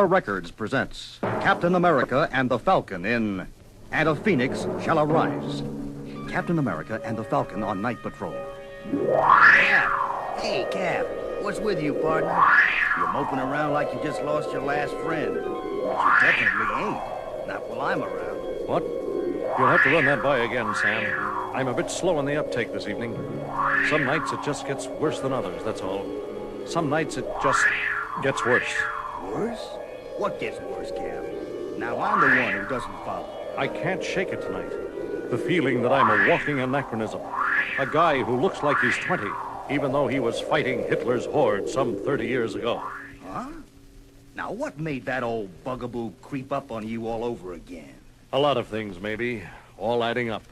Star Records presents Captain America and the Falcon in And a Phoenix Shall Arise. Captain America and the Falcon on night patrol. Cap! Hey, Cap! What's with you, partner? You're moping around like you just lost your last friend. You definitely ain't. Not while I'm around. What? You'll have to run that by again, Sam. I'm a bit slow on the uptake this evening. Some nights it just gets worse than others, that's all. Some nights it just gets worse. Worse? What gets worse, Cap? Now I'm the one who doesn't follow. I can't shake it tonight. The feeling that I'm a walking anachronism. A guy who looks like he's 20, even though he was fighting Hitler's horde some 30 years ago. Huh? Now what made that old bugaboo creep up on you all over again? A lot of things, maybe, all adding up.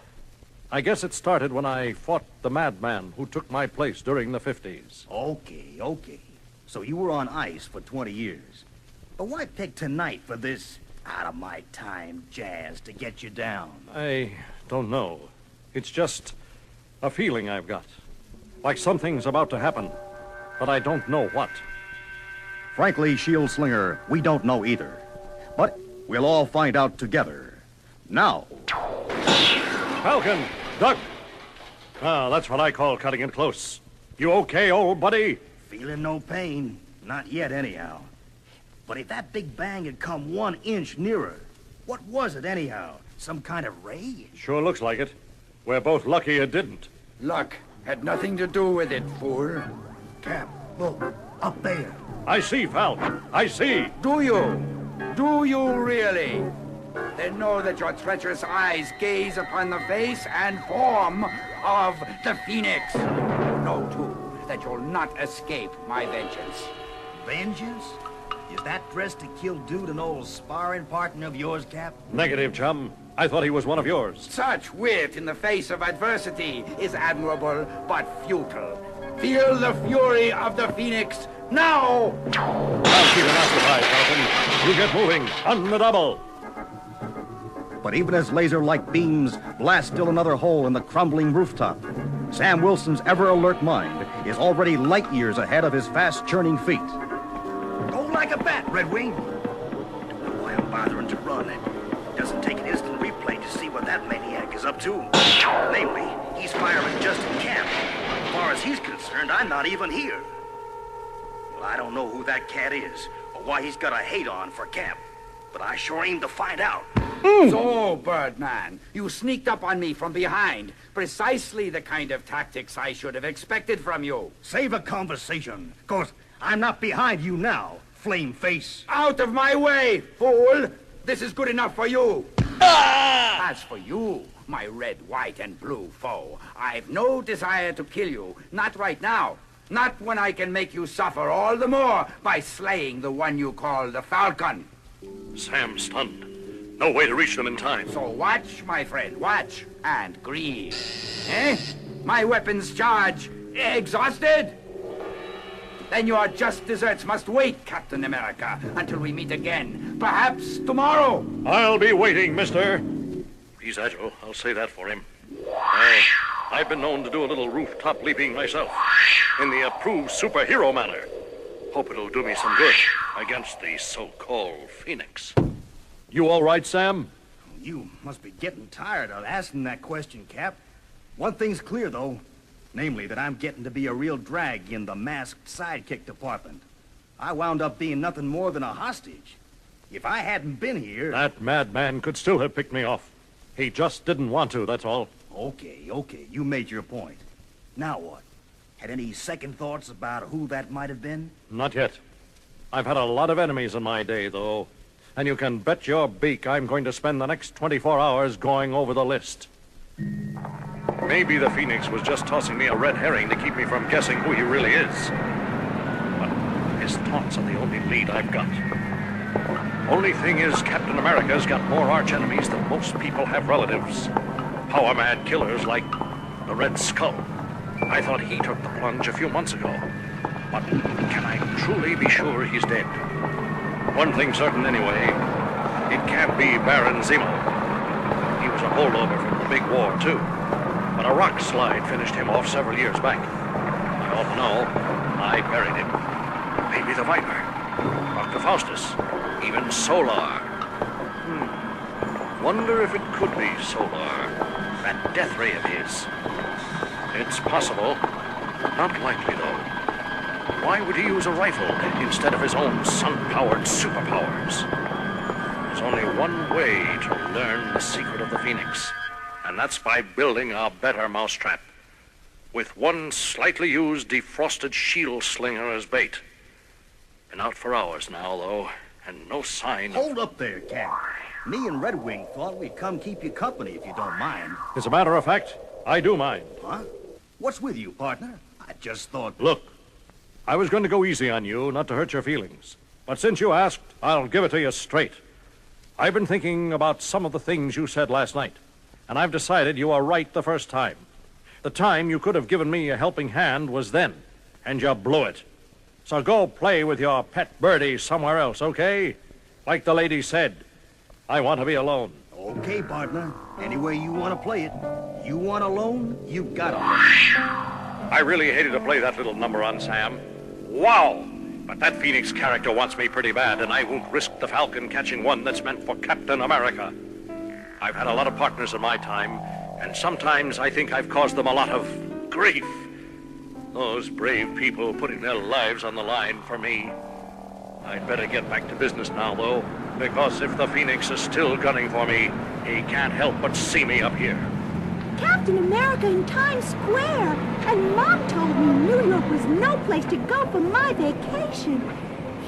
I guess it started when I fought the madman who took my place during the 50s. Okay. So you were on ice for 20 years. But why pick tonight for this out-of-my-time jazz to get you down? I don't know. It's just a feeling I've got. Like something's about to happen, but I don't know what. Frankly, Shield Slinger, we don't know either. But we'll all find out together. Now. Falcon, duck! Ah, that's what I call cutting it close. You okay, old buddy? Feeling no pain. Not yet, anyhow. But if that big bang had come 1 inch nearer, what was it, anyhow? Some kind of ray? Sure looks like it. We're both lucky it didn't. Luck had nothing to do with it, fool. Cap, look, up there. I see, Falcon. I see. Do you? Do you really? Then know that your treacherous eyes gaze upon the face and form of the Phoenix. Know, too, that you'll not escape my vengeance. Vengeance? Is that dressed to kill dude an old sparring partner of yours, Cap? Negative, chum. I thought he was one of yours. Such wit in the face of adversity is admirable, but futile. Feel the fury of the Phoenix now! I'll keep him occupied, Falcon. You get moving. On the double. But even as laser-like beams blast still another hole in the crumbling rooftop, Sam Wilson's ever-alert mind is already light years ahead of his fast-churning feet. Go like a bat, Red Wing. Why I'm bothering to run. It doesn't take an instant replay to see what that maniac is up to. Namely, he's firing just in camp. As far as he's concerned, I'm not even here. Well, I don't know who that cat is, or why he's got a hate on for camp. But I sure aim to find out. So, Birdman, you sneaked up on me from behind. Precisely the kind of tactics I should have expected from you. Save a conversation, 'cause I'm not behind you now, flame face. Out of my way, fool! This is good enough for you. As for you, my red, white, and blue foe, I've no desire to kill you. Not right now. Not when I can make you suffer all the more by slaying the one you call the Falcon. Sam's stunned. No way to reach them in time. So watch, my friend, watch and grieve. Eh? My weapons charge exhausted? Then your just deserts must wait, Captain America, until we meet again. Perhaps tomorrow. I'll be waiting, mister. He's agile. I'll say that for him. I've been known to do a little rooftop leaping myself, in the approved superhero manner. Hope it'll do me some good against the so-called Phoenix. You all right, Sam? You must be getting tired of asking that question, Cap. One thing's clear, though. Namely, that I'm getting to be a real drag in the masked sidekick department. I wound up being nothing more than a hostage. If I hadn't been here... That madman could still have picked me off. He just didn't want to, that's all. Okay. You made your point. Now what? Had any second thoughts about who that might have been? Not yet. I've had a lot of enemies in my day, though. And you can bet your beak I'm going to spend the next 24 hours going over the list. Maybe the Phoenix was just tossing me a red herring to keep me from guessing who he really is. But his taunts are the only lead I've got. Only thing is, Captain America's got more arch-enemies than most people have relatives. Power-mad killers like the Red Skull. I thought he took the plunge a few months ago. But can I truly be sure he's dead? One thing certain anyway, it can't be Baron Zemo. He was a holdover from the big war, too. But a rock slide finished him off several years back. I ought to know. I buried him. Maybe the Viper. Dr. Faustus. even solar. Wonder if it could be solar, that death ray of his. It's possible. Not likely, though. Why would he use a rifle instead of his own sun-powered superpowers? There's only one way to learn the secret of the Phoenix, and that's by building a better mousetrap. With one slightly used defrosted shield slinger as bait. Been out for hours now, though, and no sign of... Hold up there, Cap. Me and Red Wing thought we'd come keep you company if you don't mind. As a matter of fact, I do mind. Huh? What's with you, partner? I just thought... Look, I was going to go easy on you, not to hurt your feelings. But since you asked, I'll give it to you straight. I've been thinking about some of the things you said last night, and I've decided you are right the first time. The time you could have given me a helping hand was then, and you blew it. So go play with your pet birdie somewhere else, okay? Like the lady said, I want to be alone. Okay, partner. Any way you want to play it. You want alone, you got alone. I really hated to play that little number on Sam. Wow! But that Phoenix character wants me pretty bad, and I won't risk the Falcon catching one that's meant for Captain America. I've had a lot of partners in my time, and sometimes I think I've caused them a lot of grief. Those brave people putting their lives on the line for me. I'd better get back to business now, though, because if the Phoenix is still gunning for me, he can't help but see me up here. Captain America in Times Square. And Mom told me New York was no place to go for my vacation.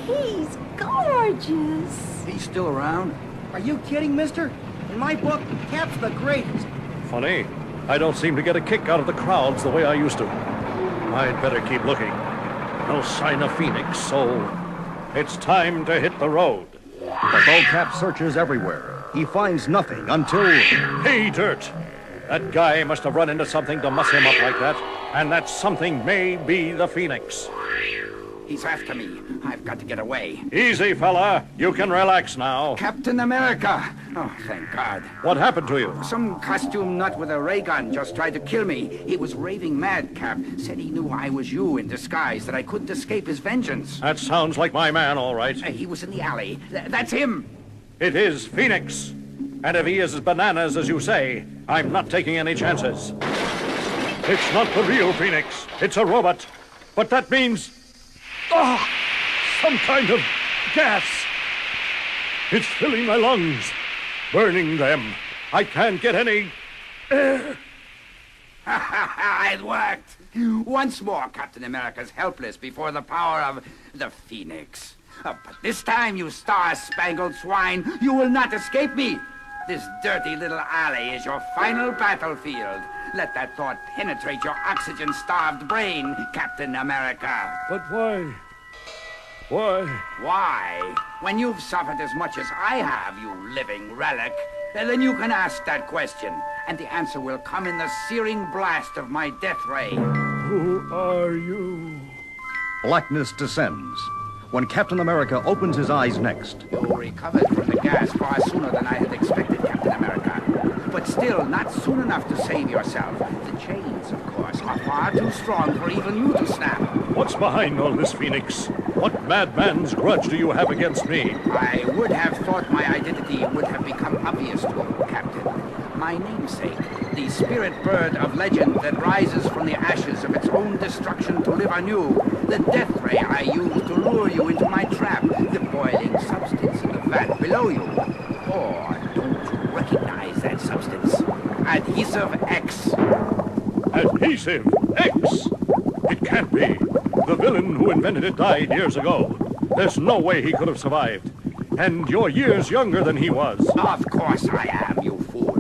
He's gorgeous. He's still around? Are you kidding, mister? In my book, Cap's the greatest. Funny, I don't seem to get a kick out of the crowds the way I used to. I'd better keep looking. No sign of Phoenix, so it's time to hit the road. But though Cap searches everywhere, he finds nothing until... Hey, Dirt! That guy must have run into something to muss him up like that, and that something may be the Phoenix. He's after me. I've got to get away. Easy, fella. You can relax now. Captain America! Oh, thank God. What happened to you? Some costume nut with a ray gun just tried to kill me. He was raving mad, Cap. Said he knew I was you in disguise, that I couldn't escape his vengeance. That sounds like my man, all right. He was in the alley. That's him. It is Phoenix. And if he is as bananas as you say, I'm not taking any chances. It's not the real Phoenix. It's a robot. But that means... Oh, some kind of gas. It's filling my lungs, burning them. I can't get any air. It worked. Once more, Captain America's helpless before the power of the Phoenix. But this time, you star-spangled swine, you will not escape me. This dirty little alley is your final battlefield. Let that thought penetrate your oxygen-starved brain, Captain America. But why? Why? Why? When you've suffered as much as I have, you living relic, then you can ask that question, and the answer will come in the searing blast of my death ray. Who are you? Blackness descends. When Captain America opens his eyes next... You recovered from the gas far sooner than I had expected, Captain America. But still, not soon enough to save yourself. The chains, of course, are far too strong for even you to snap. What's behind all this, Phoenix? What madman's grudge do you have against me? I would have thought my identity would have become obvious to you, Captain. My namesake, the spirit bird of legend that rises from the ashes of its own destruction to live anew. The death ray I used to lure you into my trap. The boiling substance in the vat below you. Or don't you recognize that substance? Adhesive X. Adhesive X? It can't be. The villain who invented it died years ago. There's no way he could have survived. And you're years younger than he was. Of course I am, you fool.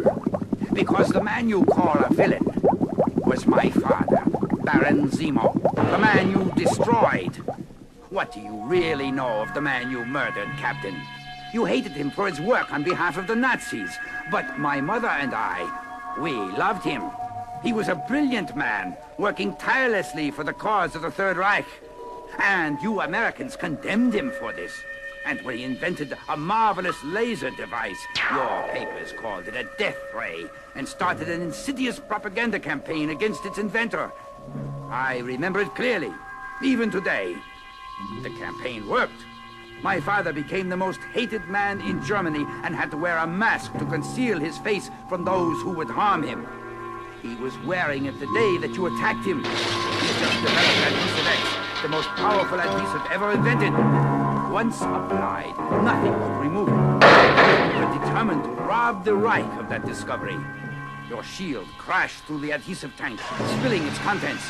Because the man you call a villain was my father, Baron Zemo, the man you destroyed. What do you really know of the man you murdered, Captain? You hated him for his work on behalf of the Nazis. But my mother and I, we loved him. He was a brilliant man, working tirelessly for the cause of the Third Reich. And you Americans condemned him for this. And when he invented a marvelous laser device, your papers called it a death ray and started an insidious propaganda campaign against its inventor. I remember it clearly, even today. The campaign worked. My father became the most hated man in Germany and had to wear a mask to conceal his face from those who would harm him. He was wearing it the day that you attacked him. He had just developed Adhesive X, the most powerful adhesive ever invented. Once applied, nothing could remove it. You were determined to rob the Reich of that discovery. Your shield crashed through the adhesive tank, spilling its contents.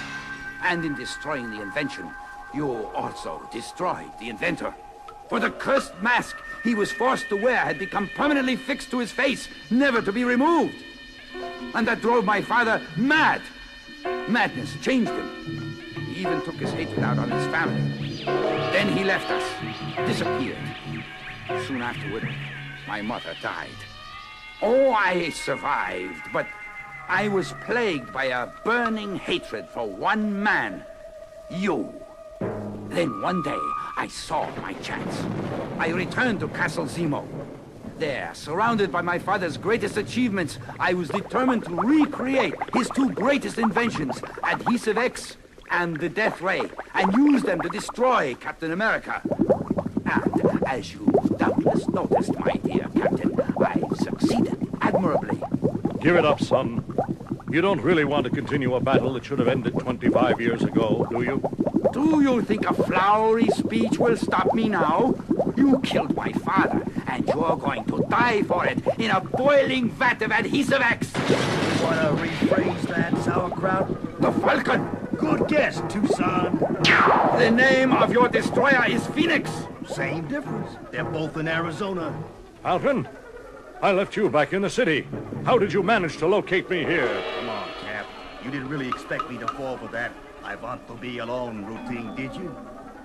And in destroying the invention, you also destroyed the inventor. For the cursed mask he was forced to wear had become permanently fixed to his face, never to be removed. And that drove my father mad. Madness changed him. He even took his hatred out on his family. Then he left us, disappeared. Soon afterward, my mother died. Oh, I survived, but I was plagued by a burning hatred for one man, you. Then one day, I saw my chance. I returned to Castle Zemo. There, surrounded by my father's greatest achievements, I was determined to recreate his two greatest inventions, Adhesive X and the Death Ray, and use them to destroy Captain America. And as you doubtless noticed, my dear Captain, I've succeeded admirably. Give it up, son. You don't really want to continue a battle that should have ended 25 years ago, do you? Do you think a flowery speech will stop me now? You killed my father, and you're going to die for it in a boiling vat of Adhesive X. Want to rephrase that, sauerkraut? The Falcon. Good guess, Tucson. The name of your destroyer is Phoenix. Same difference. They're both in Arizona. Falcon, I left you back in the city. How did you manage to locate me here? Come on, Cap. You didn't really expect me to fall for that I want to be alone routine, did you?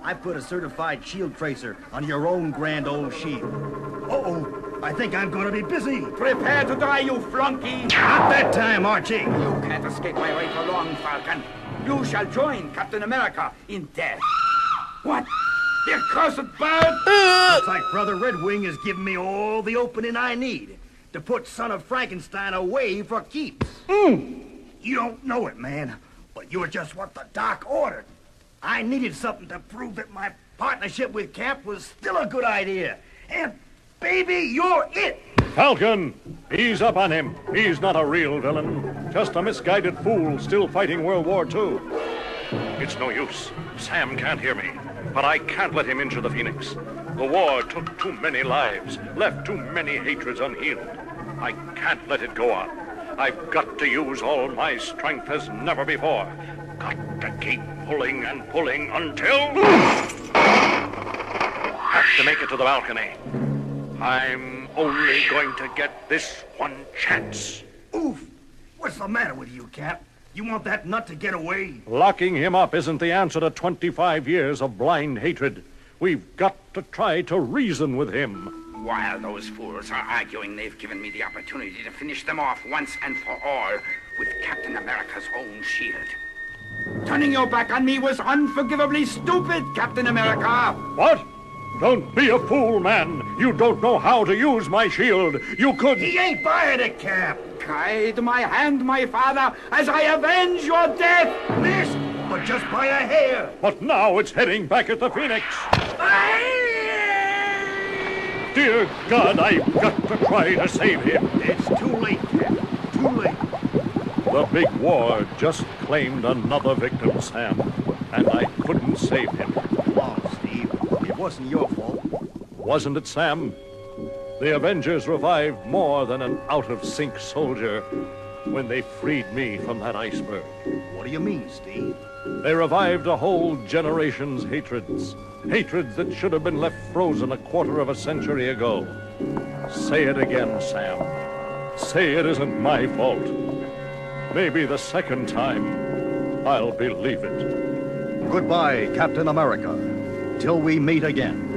I put a certified shield tracer on your own grand old shield. Uh-oh, I think I'm gonna be busy. Prepare to die, you flunky. Not that time, Archie. You can't escape my way for long, Falcon. You shall join Captain America in death. What? The accursed bird? Looks like Brother Red Wing has given me all the opening I need to put Son of Frankenstein away for keeps. You don't know it, man, but you're just what the Doc ordered. I needed something to prove that my partnership with Cap was still a good idea. And, baby, you're it! Falcon, ease up on him. He's not a real villain. Just a misguided fool still fighting World War II. It's no use. Sam can't hear me. But I can't let him injure the Phoenix. The war took too many lives, left too many hatreds unhealed. I can't let it go on. I've got to use all my strength as never before. Got to keep pulling and pulling until... Have to make it to the balcony. I'm only going to get this one chance. Oof! What's the matter with you, Cap? You want that nut to get away? Locking him up isn't the answer to 25 years of blind hatred. We've got to try to reason with him. While those fools are arguing, they've given me the opportunity to finish them off once and for all with Captain America's own shield. Turning your back on me was unforgivably stupid, Captain America. What? Don't be a fool, man. You don't know how to use my shield. You could... He ain't buying it, Cap. Guide my hand, my father, as I avenge your death. Missed, but just by a hair. But now it's heading back at the Phoenix. Dear God, I've got to try to save him. It's too late, Cap. Too late. The big war just claimed another victim, Sam, and I couldn't save him. Come on, Steve. It wasn't your fault. Wasn't it, Sam? The Avengers revived more than an out-of-sync soldier when they freed me from that iceberg. What do you mean, Steve? They revived a whole generation's hatreds. Hatreds that should have been left frozen a quarter of a century ago. Say it again, Sam. Say it isn't my fault. Maybe the second time, I'll believe it. Goodbye, Captain America. Till we meet again.